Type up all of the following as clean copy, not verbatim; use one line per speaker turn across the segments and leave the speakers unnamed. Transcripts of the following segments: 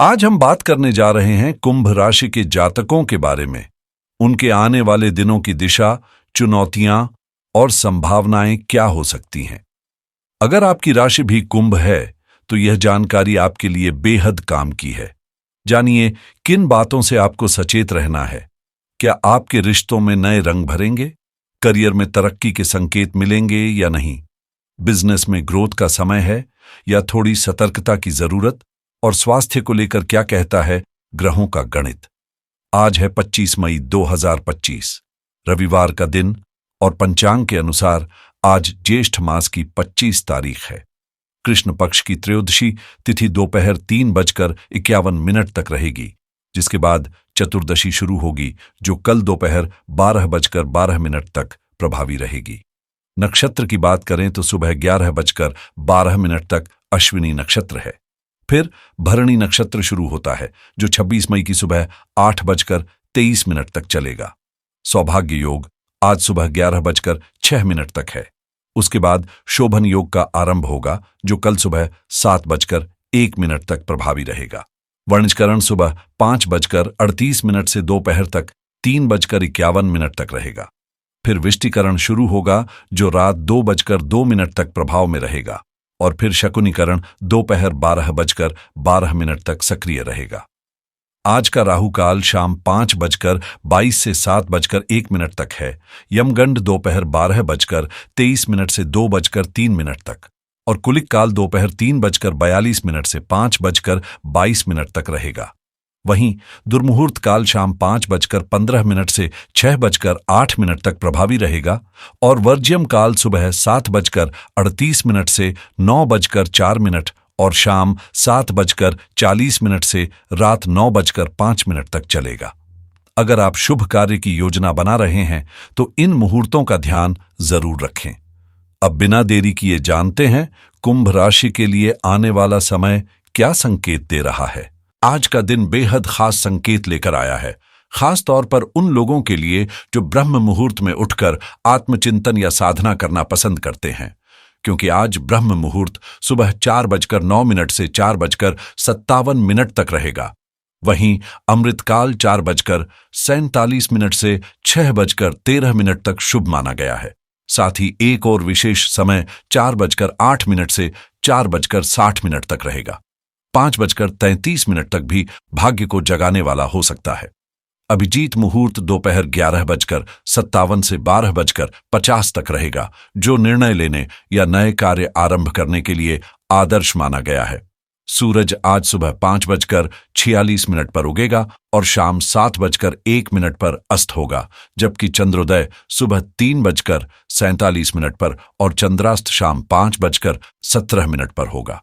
आज हम बात करने जा रहे हैं कुंभ राशि के जातकों के बारे में। उनके आने वाले दिनों की दिशा, चुनौतियां और संभावनाएं क्या हो सकती हैं। अगर आपकी राशि भी कुंभ है तो यह जानकारी आपके लिए बेहद काम की है। जानिए किन बातों से आपको सचेत रहना है। क्या आपके रिश्तों में नए रंग भरेंगे? करियर में तरक्की के संकेत मिलेंगे या नहीं? बिजनेस में ग्रोथ का समय है या थोड़ी सतर्कता की जरूरत? और स्वास्थ्य को लेकर क्या कहता है ग्रहों का गणित? आज है 25 मई 2025, रविवार का दिन, और पंचांग के अनुसार आज ज्येष्ठ मास की 25 तारीख है। कृष्ण पक्ष की त्रयोदशी तिथि दोपहर 3:51 तक रहेगी, जिसके बाद चतुर्दशी शुरू होगी जो कल दोपहर 12:12 तक प्रभावी रहेगी। नक्षत्र की बात करें तो सुबह 11:12 तक अश्विनी नक्षत्र है। फिर भरणी नक्षत्र शुरू होता है जो 26 मई की सुबह 8:23 तक चलेगा। सौभाग्य योग आज सुबह 11:06 तक है। उसके बाद शोभन योग का आरंभ होगा जो कल सुबह 7:01 तक प्रभावी रहेगा। वर्णजकरण सुबह 5:38 से दोपहर तक 3:51 तक रहेगा। फिर विष्टिकरण शुरू होगा जो रात 2:02 तक प्रभाव में रहेगा, और फिर शकुनीकरण दोपहर 12:12 तक सक्रिय रहेगा। आज का राहु काल शाम 5:22 से 7:01 तक है। यमगंड दोपहर 12:23 से 2:03 तक, और कुलिक काल दोपहर 3:42 से 5:22 तक रहेगा। वहीं दुर्मुहूर्त काल शाम 5:15 से 6:08 तक प्रभावी रहेगा, और वर्ज्यम काल सुबह 7:38 से 9:04 और शाम 7:40 से रात 9:05 तक चलेगा। अगर आप शुभ कार्य की योजना बना रहे हैं तो इन मुहूर्तों का ध्यान जरूर रखें। अब बिना देरी किए जानते हैं कुंभ राशि के लिए आने वाला समय क्या संकेत दे रहा है। आज का दिन बेहद खास संकेत लेकर आया है, खास तौर पर उन लोगों के लिए जो ब्रह्म मुहूर्त में उठकर आत्मचिंतन या साधना करना पसंद करते हैं, क्योंकि आज ब्रह्म मुहूर्त सुबह 4:09 से 4:57 तक रहेगा। वहीं अमृतकाल 4:47 से 6:13 तक शुभ माना गया है। साथ ही एक और विशेष समय 4:08 से 4:60 तक रहेगा। 5:33 तक भी भाग्य को जगाने वाला हो सकता है। अभिजीत मुहूर्त दोपहर 11:57 से 12:50 तक रहेगा, जो निर्णय लेने या नए कार्य आरंभ करने के लिए आदर्श माना गया है। सूरज आज सुबह 5:46 पर उगेगा और शाम 7:01 पर अस्त होगा, जबकि चंद्रोदय सुबह 3:47 पर और चंद्रास्त शाम 5:17 पर होगा।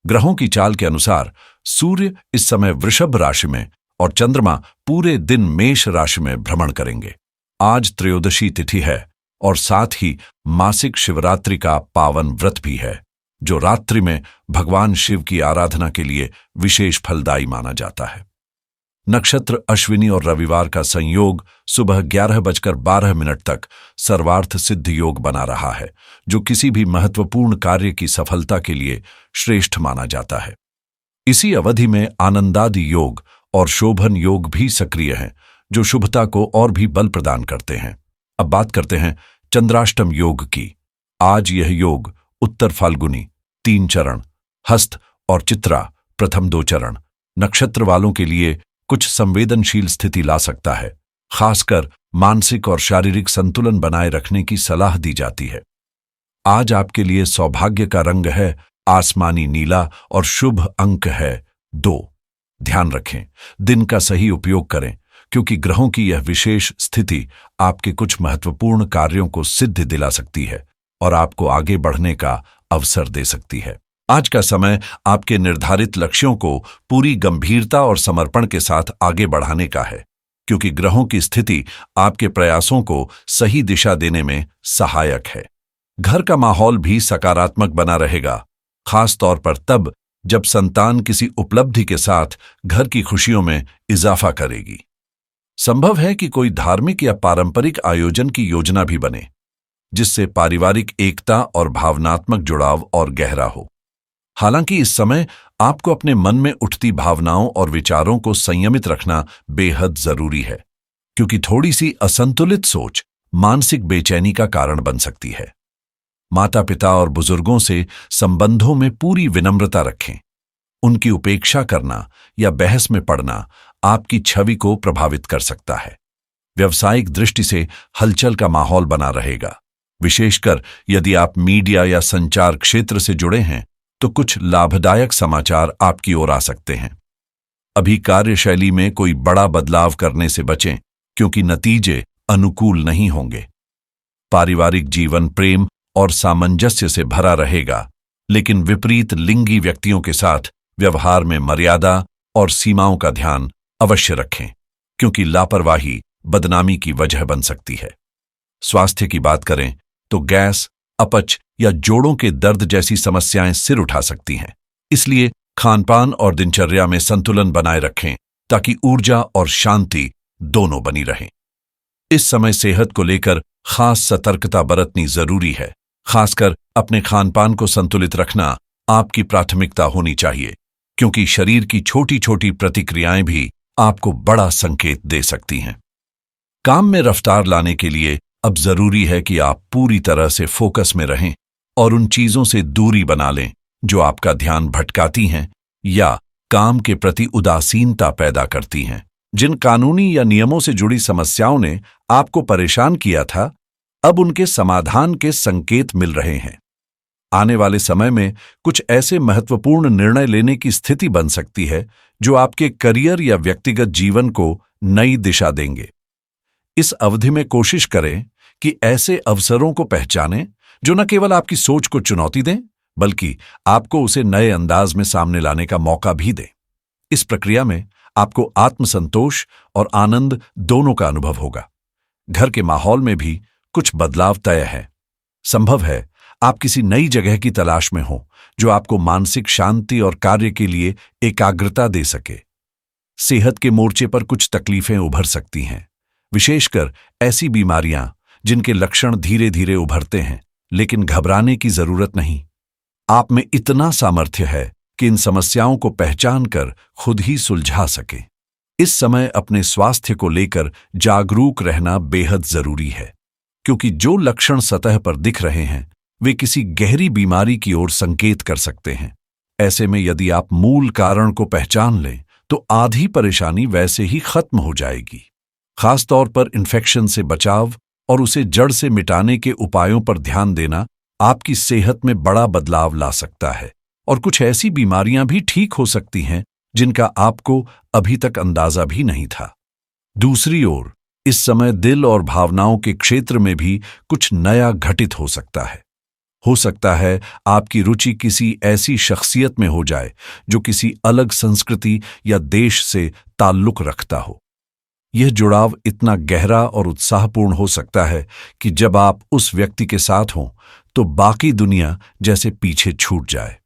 ग्रहों की चाल के अनुसार सूर्य इस समय वृषभ राशि में और चंद्रमा पूरे दिन मेष राशि में भ्रमण करेंगे। आज त्रयोदशी तिथि है और साथ ही मासिक शिवरात्रि का पावन व्रत भी है, जो रात्रि में भगवान शिव की आराधना के लिए विशेष फलदायी माना जाता है। नक्षत्र अश्विनी और रविवार का संयोग सुबह 11:12 तक सर्वार्थ सिद्ध योग बना रहा है, जो किसी भी महत्वपूर्ण कार्य की सफलता के लिए श्रेष्ठ माना जाता है। इसी अवधि में आनंदादि योग और शोभन योग भी सक्रिय हैं, जो शुभता को और भी बल प्रदान करते हैं। अब बात करते हैं चंद्राष्टम योग की। आज यह योग उत्तर फाल्गुनी 3 चरण, हस्त और चित्रा प्रथम 2 चरण नक्षत्र वालों के लिए कुछ संवेदनशील स्थिति ला सकता है। खासकर मानसिक और शारीरिक संतुलन बनाए रखने की सलाह दी जाती है। आज आपके लिए सौभाग्य का रंग है आसमानी नीला और शुभ अंक है 2। ध्यान रखें, दिन का सही उपयोग करें, क्योंकि ग्रहों की यह विशेष स्थिति आपके कुछ महत्वपूर्ण कार्यों को सिद्ध दिला सकती है और आपको आगे बढ़ने का अवसर दे सकती है। आज का समय आपके निर्धारित लक्ष्यों को पूरी गंभीरता और समर्पण के साथ आगे बढ़ाने का है, क्योंकि ग्रहों की स्थिति आपके प्रयासों को सही दिशा देने में सहायक है। घर का माहौल भी सकारात्मक बना रहेगा, खास तौर पर तब जब संतान किसी उपलब्धि के साथ घर की खुशियों में इजाफा करेगी। संभव है कि कोई धार्मिक या पारंपरिक आयोजन की योजना भी बने, जिससे पारिवारिक एकता और भावनात्मक जुड़ाव और गहरा हो। हालांकि इस समय आपको अपने मन में उठती भावनाओं और विचारों को संयमित रखना बेहद जरूरी है, क्योंकि थोड़ी सी असंतुलित सोच मानसिक बेचैनी का कारण बन सकती है। माता पिता और बुजुर्गों से संबंधों में पूरी विनम्रता रखें। उनकी उपेक्षा करना या बहस में पड़ना आपकी छवि को प्रभावित कर सकता है। व्यावसायिक दृष्टि से हलचल का माहौल बना रहेगा, विशेषकर यदि आप मीडिया या संचार क्षेत्र से जुड़े हैं तो कुछ लाभदायक समाचार आपकी ओर आ सकते हैं। अभी कार्यशैली में कोई बड़ा बदलाव करने से बचें, क्योंकि नतीजे अनुकूल नहीं होंगे। पारिवारिक जीवन प्रेम और सामंजस्य से भरा रहेगा, लेकिन विपरीत लिंगी व्यक्तियों के साथ व्यवहार में मर्यादा और सीमाओं का ध्यान अवश्य रखें, क्योंकि लापरवाही बदनामी की वजह बन सकती है। स्वास्थ्य की बात करें तो गैस, अपच या जोड़ों के दर्द जैसी समस्याएं सिर उठा सकती हैं। इसलिए खानपान और दिनचर्या में संतुलन बनाए रखें, ताकि ऊर्जा और शांति दोनों बनी रहें। इस समय सेहत को लेकर खास सतर्कता बरतनी जरूरी है। खासकर अपने खानपान को संतुलित रखना आपकी प्राथमिकता होनी चाहिए, क्योंकि शरीर की छोटी छोटी प्रतिक्रियाएं भी आपको बड़ा संकेत दे सकती हैं। काम में रफ्तार लाने के लिए अब जरूरी है कि आप पूरी तरह से फोकस में रहें और उन चीजों से दूरी बना लें जो आपका ध्यान भटकाती हैं या काम के प्रति उदासीनता पैदा करती हैं। जिन कानूनी या नियमों से जुड़ी समस्याओं ने आपको परेशान किया था, अब उनके समाधान के संकेत मिल रहे हैं। आने वाले समय में कुछ ऐसे महत्वपूर्ण निर्णय लेने की स्थिति बन सकती है जो आपके करियर या व्यक्तिगत जीवन को नई दिशा देंगे। इस अवधि में कोशिश करें कि ऐसे अवसरों को पहचानें जो न केवल आपकी सोच को चुनौती दें, बल्कि आपको उसे नए अंदाज में सामने लाने का मौका भी दें। इस प्रक्रिया में आपको आत्मसंतोष और आनंद दोनों का अनुभव होगा। घर के माहौल में भी कुछ बदलाव तय है। संभव है आप किसी नई जगह की तलाश में हो जो आपको मानसिक शांति और कार्य के लिए एकाग्रता दे सके। सेहत के मोर्चे पर कुछ तकलीफें उभर सकती हैं, विशेषकर ऐसी बीमारियां जिनके लक्षण धीरे धीरे उभरते हैं, लेकिन घबराने की जरूरत नहीं। आप में इतना सामर्थ्य है कि इन समस्याओं को पहचान कर खुद ही सुलझा सके। इस समय अपने स्वास्थ्य को लेकर जागरूक रहना बेहद जरूरी है, क्योंकि जो लक्षण सतह पर दिख रहे हैं वे किसी गहरी बीमारी की ओर संकेत कर सकते हैं। ऐसे में यदि आप मूल कारण को पहचान लें तो आधी परेशानी वैसे ही खत्म हो जाएगी। खासतौर पर इन्फेक्शन से बचाव और उसे जड़ से मिटाने के उपायों पर ध्यान देना आपकी सेहत में बड़ा बदलाव ला सकता है, और कुछ ऐसी बीमारियां भी ठीक हो सकती हैं जिनका आपको अभी तक अंदाजा भी नहीं था। दूसरी ओर इस समय दिल और भावनाओं के क्षेत्र में भी कुछ नया घटित हो सकता है। हो सकता है आपकी रुचि किसी ऐसी शख्सियत में हो जाए जो किसी अलग संस्कृति या देश से ताल्लुक रखता हो। यह जुड़ाव इतना गहरा और उत्साहपूर्ण हो सकता है कि जब आप उस व्यक्ति के साथ हों तो बाकी दुनिया जैसे पीछे छूट जाए।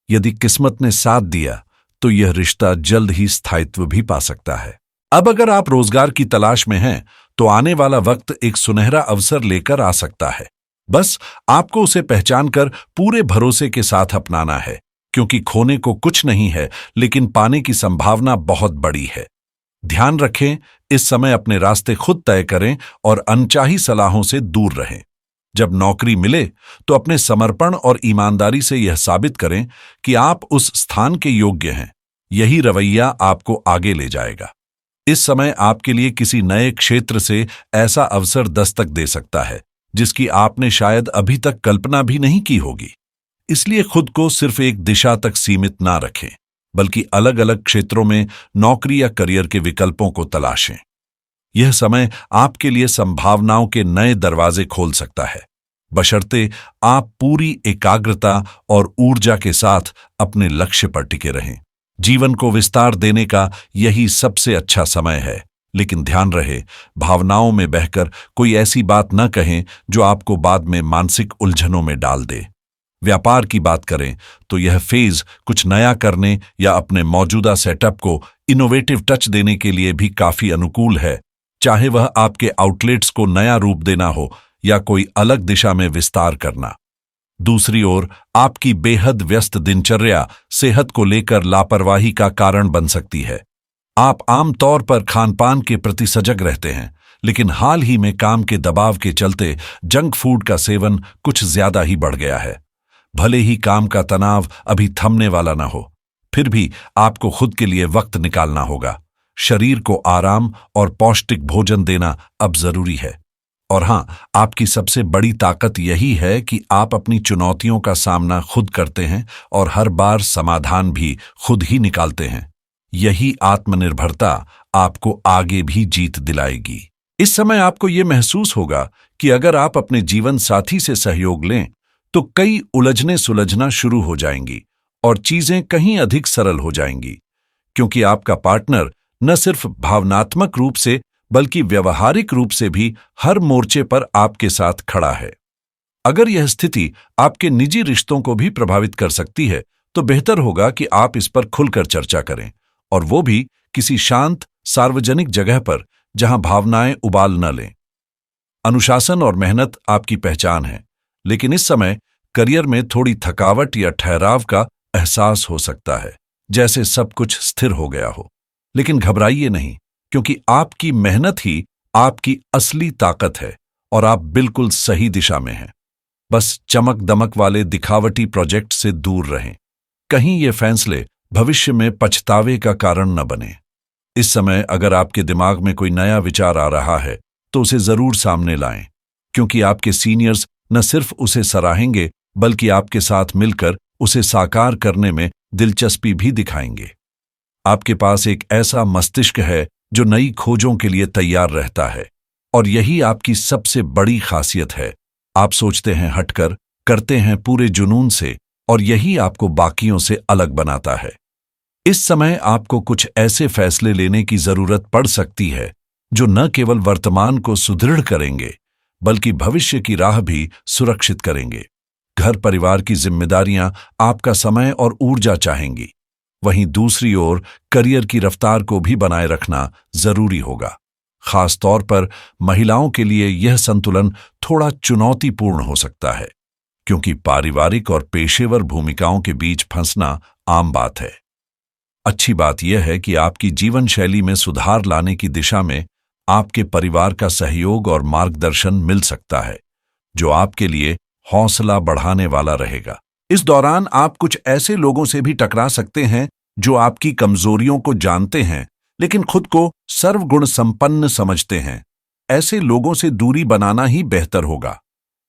यदि किस्मत ने साथ दिया तो यह रिश्ता जल्द ही स्थायित्व भी पा सकता है। अब अगर आप रोजगार की तलाश में हैं तो आने वाला वक्त एक सुनहरा अवसर लेकर आ सकता है। बस आपको उसे पहचानकर पूरे भरोसे के साथ अपनाना है, क्योंकि खोने को कुछ नहीं है, लेकिन पाने की संभावना बहुत बड़ी है। ध्यान रखें, इस समय अपने रास्ते खुद तय करें और अनचाही सलाहों से दूर रहें। जब नौकरी मिले तो अपने समर्पण और ईमानदारी से यह साबित करें कि आप उस स्थान के योग्य हैं। यही रवैया आपको आगे ले जाएगा। इस समय आपके लिए किसी नए क्षेत्र से ऐसा अवसर दस्तक दे सकता है जिसकी आपने शायद अभी तक कल्पना भी नहीं की होगी। इसलिए खुद को सिर्फ एक दिशा तक सीमित ना रखें, बल्कि अलग अलग क्षेत्रों में नौकरी या करियर के विकल्पों को तलाशें। यह समय आपके लिए संभावनाओं के नए दरवाजे खोल सकता है, बशर्ते आप पूरी एकाग्रता और ऊर्जा के साथ अपने लक्ष्य पर टिके रहें। जीवन को विस्तार देने का यही सबसे अच्छा समय है, लेकिन ध्यान रहे, भावनाओं में बहकर कोई ऐसी बात न कहें जो आपको बाद में मानसिक उलझनों में डाल दे। व्यापार की बात करें तो यह फेज कुछ नया करने या अपने मौजूदा सेटअप को इनोवेटिव टच देने के लिए भी काफी अनुकूल है, चाहे वह आपके आउटलेट्स को नया रूप देना हो या कोई अलग दिशा में विस्तार करना। दूसरी ओर आपकी बेहद व्यस्त दिनचर्या सेहत को लेकर लापरवाही का कारण बन सकती है। आप आमतौर पर खानपान के प्रति सजग रहते हैं, लेकिन हाल ही में काम के दबाव के चलते जंक फूड का सेवन कुछ ज्यादा ही बढ़ गया है। भले ही काम का तनाव अभी थमने वाला न हो, फिर भी आपको खुद के लिए वक्त निकालना होगा। शरीर को आराम और पौष्टिक भोजन देना अब जरूरी है। और हां, आपकी सबसे बड़ी ताकत यही है कि आप अपनी चुनौतियों का सामना खुद करते हैं और हर बार समाधान भी खुद ही निकालते हैं। यही आत्मनिर्भरता आपको आगे भी जीत दिलाएगी। इस समय आपको यह महसूस होगा कि अगर आप अपने जीवन साथी से सहयोग लें तो कई उलझने सुलझना शुरू हो जाएंगी और चीजें कहीं अधिक सरल हो जाएंगी, क्योंकि आपका पार्टनर न सिर्फ भावनात्मक रूप से बल्कि व्यवहारिक रूप से भी हर मोर्चे पर आपके साथ खड़ा है। अगर यह स्थिति आपके निजी रिश्तों को भी प्रभावित कर सकती है तो बेहतर होगा कि आप इस पर खुलकर चर्चा करें, और वो भी किसी शांत सार्वजनिक जगह पर जहां भावनाएं उबाल न लें। अनुशासन और मेहनत आपकी पहचान है, लेकिन इस समय करियर में थोड़ी थकावट या ठहराव का एहसास हो सकता है, जैसे सब कुछ स्थिर हो गया हो। लेकिन घबराइए नहीं, क्योंकि आपकी मेहनत ही आपकी असली ताकत है और आप बिल्कुल सही दिशा में हैं। बस चमक दमक वाले दिखावटी प्रोजेक्ट से दूर रहें। कहीं ये फैसले भविष्य में पछतावे का कारण न बने। इस समय अगर आपके दिमाग में कोई नया विचार आ रहा है तो उसे जरूर सामने लाएं, क्योंकि आपके सीनियर्स न सिर्फ उसे सराहेंगे बल्कि आपके साथ मिलकर उसे साकार करने में दिलचस्पी भी दिखाएंगे। आपके पास एक ऐसा मस्तिष्क है जो नई खोजों के लिए तैयार रहता है, और यही आपकी सबसे बड़ी खासियत है। आप सोचते हैं हटकर, करते हैं पूरे जुनून से, और यही आपको बाकियों से अलग बनाता है। इस समय आपको कुछ ऐसे फैसले लेने की जरूरत पड़ सकती है जो न केवल वर्तमान को सुदृढ़ करेंगे बल्कि भविष्य की राह भी सुरक्षित करेंगे। घर परिवार की जिम्मेदारियां आपका समय और ऊर्जा चाहेंगी, वहीं दूसरी ओर करियर की रफ्तार को भी बनाए रखना जरूरी होगा। खास तौर पर महिलाओं के लिए यह संतुलन थोड़ा चुनौतीपूर्ण हो सकता है, क्योंकि पारिवारिक और पेशेवर भूमिकाओं के बीच फंसना आम बात है। अच्छी बात यह है कि आपकी जीवन शैली में सुधार लाने की दिशा में आपके परिवार का सहयोग और मार्गदर्शन मिल सकता है, जो आपके लिए हौसला बढ़ाने वाला रहेगा। इस दौरान आप कुछ ऐसे लोगों से भी टकरा सकते हैं जो आपकी कमजोरियों को जानते हैं लेकिन खुद को सर्वगुण संपन्न समझते हैं। ऐसे लोगों से दूरी बनाना ही बेहतर होगा।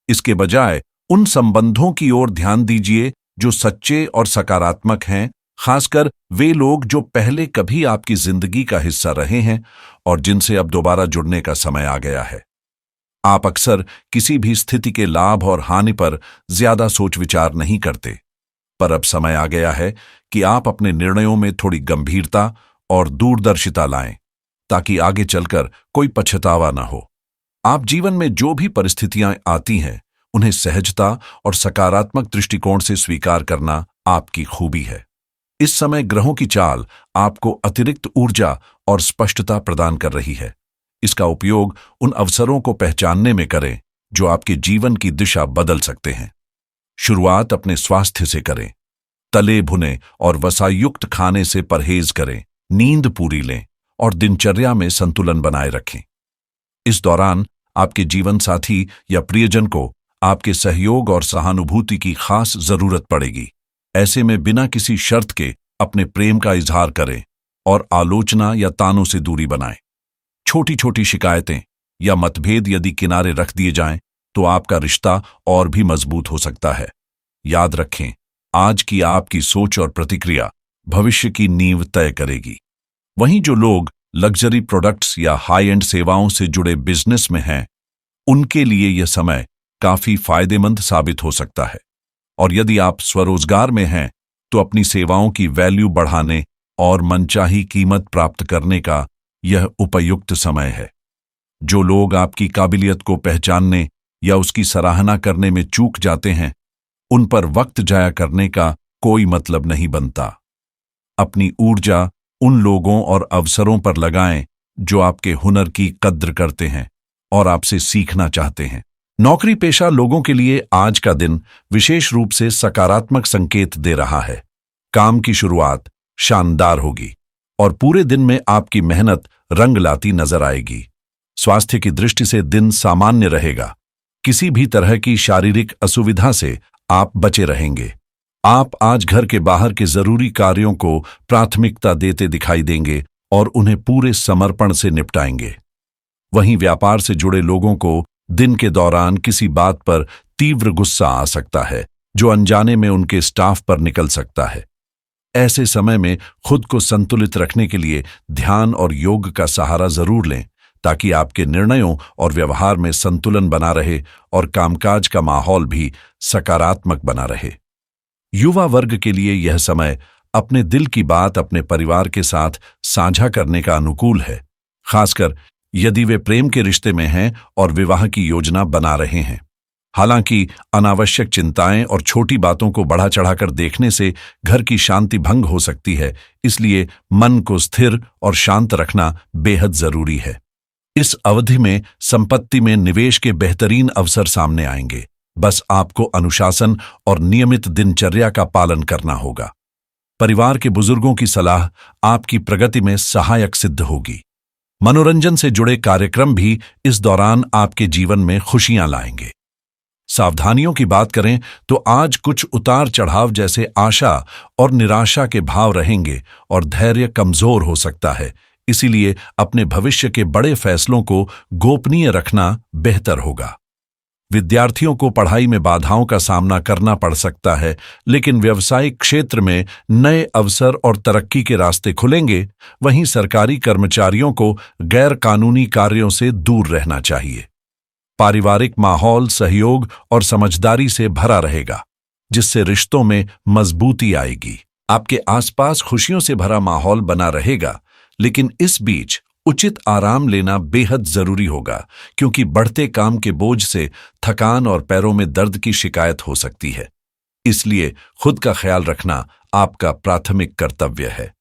इसके बजाय उन संबंधों की ओर ध्यान दीजिए जो सच्चे और सकारात्मक हैं, खासकर वे लोग जो पहले कभी आपकी जिंदगी का हिस्सा रहे हैं और जिनसे अब दोबारा जुड़ने का समय आ गया है। आप अक्सर किसी भी स्थिति के लाभ और हानि पर ज्यादा सोच विचार नहीं करते, पर अब समय आ गया है कि आप अपने निर्णयों में थोड़ी गंभीरता और दूरदर्शिता लाएं, ताकि आगे चलकर कोई पछतावा न हो। आप जीवन में जो भी परिस्थितियां आती हैं, उन्हें सहजता और सकारात्मक दृष्टिकोण से स्वीकार करना आपकी खूबी है। इस समय ग्रहों की चाल आपको अतिरिक्त ऊर्जा और स्पष्टता प्रदान कर रही है। इसका उपयोग उन अवसरों को पहचानने में करें जो आपके जीवन की दिशा बदल सकते हैं। शुरुआत अपने स्वास्थ्य से करें। तले भुने और वसायुक्त खाने से परहेज करें, नींद पूरी लें और दिनचर्या में संतुलन बनाए रखें। इस दौरान आपके जीवन साथी या प्रियजन को आपके सहयोग और सहानुभूति की खास जरूरत पड़ेगी। ऐसे में बिना किसी शर्त के अपने प्रेम का इजहार करें और आलोचना या तानों से दूरी बनाएं। छोटी छोटी शिकायतें या मतभेद यदि किनारे रख दिए जाएं, तो आपका रिश्ता और भी मजबूत हो सकता है। याद रखें, आज की आपकी सोच और प्रतिक्रिया भविष्य की नींव तय करेगी। वहीं जो लोग लग्जरी प्रोडक्ट्स या हाई एंड सेवाओं से जुड़े बिजनेस में हैं, उनके लिए यह समय काफी फायदेमंद साबित हो सकता है। और यदि आप स्वरोजगार में हैं, तो अपनी सेवाओं की वैल्यू बढ़ाने और मनचाही कीमत प्राप्त करने का यह उपयुक्त समय है। जो लोग आपकी काबिलियत को पहचानने या उसकी सराहना करने में चूक जाते हैं, उन पर वक्त जाया करने का कोई मतलब नहीं बनता। अपनी ऊर्जा उन लोगों और अवसरों पर लगाएं जो आपके हुनर की कद्र करते हैं और आपसे सीखना चाहते हैं, नौकरी पेशा लोगों के लिए आज का दिन विशेष रूप से सकारात्मक संकेत दे रहा है। काम की शुरुआत शानदार होगी और पूरे दिन में आपकी मेहनत रंग लाती नजर आएगी। स्वास्थ्य की दृष्टि से दिन सामान्य रहेगा। किसी भी तरह की शारीरिक असुविधा से आप बचे रहेंगे। आप आज घर के बाहर के जरूरी कार्यों को प्राथमिकता देते दिखाई देंगे और उन्हें पूरे समर्पण से निपटाएंगे। वहीं व्यापार से जुड़े लोगों को दिन के दौरान किसी बात पर तीव्र गुस्सा आ सकता है, जो अनजाने में उनके स्टाफ पर निकल सकता है। ऐसे समय में खुद को संतुलित रखने के लिए ध्यान और योग का सहारा जरूर लें, ताकि आपके निर्णयों और व्यवहार में संतुलन बना रहे और कामकाज का माहौल भी सकारात्मक बना रहे। युवा वर्ग के लिए यह समय अपने दिल की बात अपने परिवार के साथ साझा करने का अनुकूल है, खासकर यदि वे प्रेम के रिश्ते में हैं और विवाह की योजना बना रहे हैं। हालांकि अनावश्यक चिंताएं और छोटी बातों को बढ़ा चढ़ाकर देखने से घर की शांति भंग हो सकती है, इसलिए मन को स्थिर और शांत रखना बेहद जरूरी है। इस अवधि में संपत्ति में निवेश के बेहतरीन अवसर सामने आएंगे। बस आपको अनुशासन और नियमित दिनचर्या का पालन करना होगा। परिवार के बुजुर्गों की सलाह आपकी प्रगति में सहायक सिद्ध होगी। मनोरंजन से जुड़े कार्यक्रम भी इस दौरान आपके जीवन में खुशियां लाएंगे। सावधानियों की बात करें तो आज कुछ उतार चढ़ाव जैसे आशा और निराशा के भाव रहेंगे और धैर्य कमजोर हो सकता है। इसीलिए अपने भविष्य के बड़े फैसलों को गोपनीय रखना बेहतर होगा। विद्यार्थियों को पढ़ाई में बाधाओं का सामना करना पड़ सकता है, लेकिन व्यावसायिक क्षेत्र में नए अवसर और तरक्की के रास्ते खुलेंगे। वहीं सरकारी कर्मचारियों को गैर कानूनी कार्यों से दूर रहना चाहिए। पारिवारिक माहौल सहयोग और समझदारी से भरा रहेगा, जिससे रिश्तों में मजबूती आएगी। आपके आसपास खुशियों से भरा माहौल बना रहेगा, लेकिन इस बीच उचित आराम लेना बेहद जरूरी होगा, क्योंकि बढ़ते काम के बोझ से थकान और पैरों में दर्द की शिकायत हो सकती है। इसलिए खुद का ख्याल रखना आपका प्राथमिक कर्तव्य है।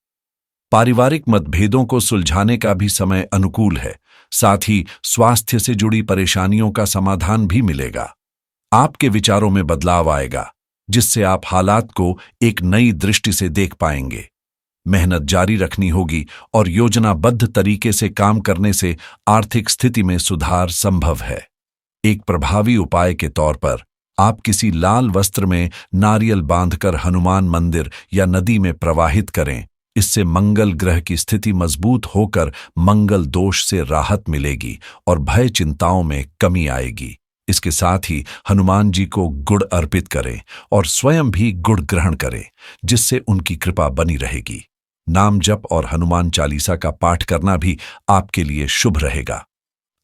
पारिवारिक मतभेदों को सुलझाने का भी समय अनुकूल है। साथ ही स्वास्थ्य से जुड़ी परेशानियों का समाधान भी मिलेगा। आपके विचारों में बदलाव आएगा, जिससे आप हालात को एक नई दृष्टि से देख पाएंगे। मेहनत जारी रखनी होगी और योजनाबद्ध तरीके से काम करने से आर्थिक स्थिति में सुधार संभव है। एक प्रभावी उपाय के तौर पर आप किसी लाल वस्त्र में नारियल बांधकर हनुमान मंदिर या नदी में प्रवाहित करें। इससे मंगल ग्रह की स्थिति मजबूत होकर मंगल दोष से राहत मिलेगी और भय चिंताओं में कमी आएगी। इसके साथ ही हनुमान जी को गुड़ अर्पित करें और स्वयं भी गुड़ ग्रहण करें, जिससे उनकी कृपा बनी रहेगी। नाम जप और हनुमान चालीसा का पाठ करना भी आपके लिए शुभ रहेगा।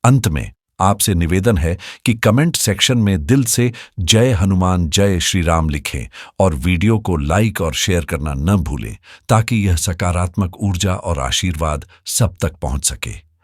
अंत में आपसे निवेदन है कि कमेंट सेक्शन में दिल से जय हनुमान जय श्री राम लिखें और वीडियो को लाइक और शेयर करना न भूलें, ताकि यह सकारात्मक ऊर्जा और आशीर्वाद सब तक पहुंच सके।